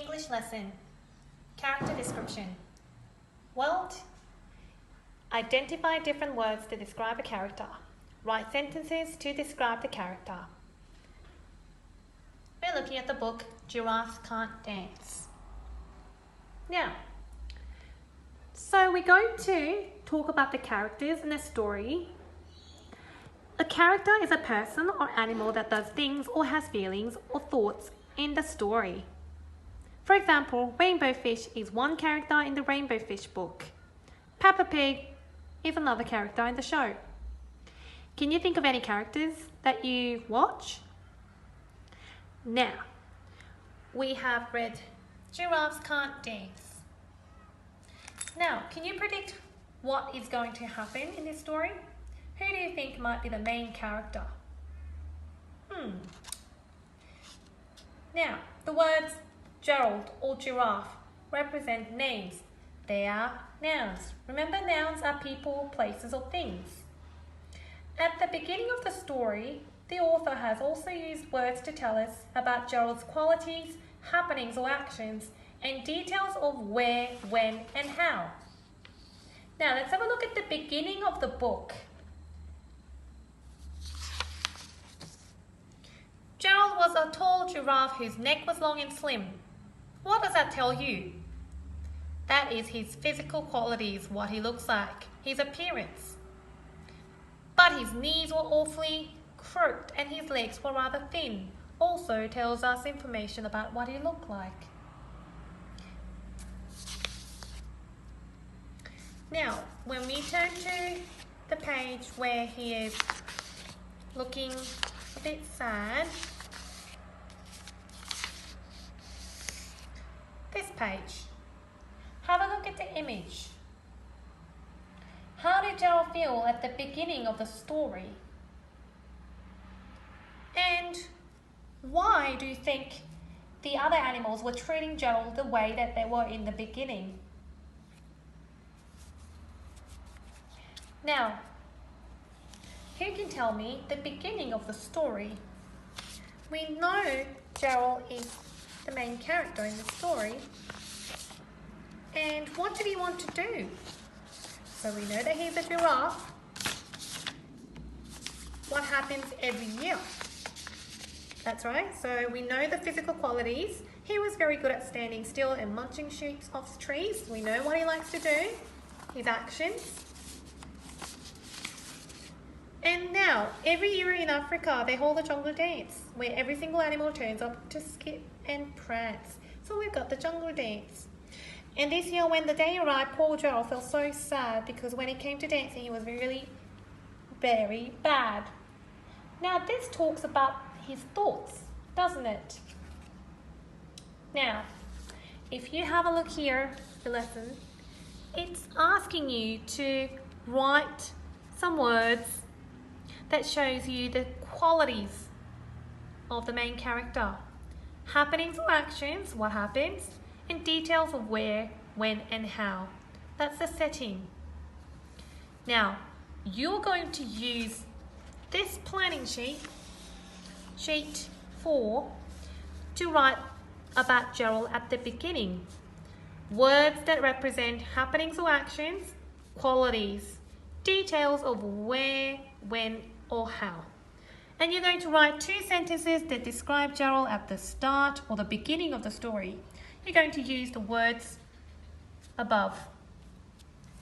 English lesson. Character description. World. Identify different words to describe a character. Write sentences to describe the character. We're looking at the book Giraffes Can't Dance. Now, so we're going to talk about the characters in the story. A character is a person or animal that does things or has feelings or thoughts in the story. For example, Rainbow Fish is one character in the Rainbow Fish book. Peppa Pig is another character in the show. Can you think of any characters that you watch? Now, we have read Giraffes Can't Dance. Now, can you predict what is going to happen in this story? Who do you think might be the main character? Now, the words Gerald or giraffe represent names. They are nouns. Remember, nouns are people, places, or things. At the beginning of the story, the author has also used words to tell us about Gerald's qualities, happenings or actions, and details of where, when, and how. Now, let's have a look at the beginning of the book. Gerald was a tall giraffe whose neck was long and slim. What does that tell you? That is his physical qualities, what he looks like, his appearance. But his knees were awfully crooked and his legs were rather thin. Also tells us information about what he looked like. Now, when we turn to the page where he is looking a bit sad, this page, have a look at the image. How did Gerald feel at the beginning of the story? And why do you think the other animals were treating Gerald the way that they were in the beginning? Now, who can tell me the beginning of the story? We know Gerald is the main character in the story. And what did he want to do? So we know that he's a giraffe. What happens every year? That's right. So we know the physical qualities. He was very good at standing still and munching shoots off trees. We know what he likes to do, his actions. And now, every year in Africa, they hold a jungle dance where every single animal turns up to skip and prance. So we've got the jungle dance. And this year, when the day arrived, poor Gerald felt so sad because when it came to dancing, he was really very bad. Now, this talks about his thoughts, doesn't it? Now, if you have a look here, the lesson, it's asking you to write some words that shows you the qualities of the main character. Happenings or actions, what happens, and details of where, when, and how. That's the setting. Now, you're going to use this planning sheet, sheet 4, to write about Gerald at the beginning. Words that represent happenings or actions, qualities, details of where, when, or how. And you're going to write 2 sentences that describe Gerald at the start or the beginning of the story. You're going to use the words above.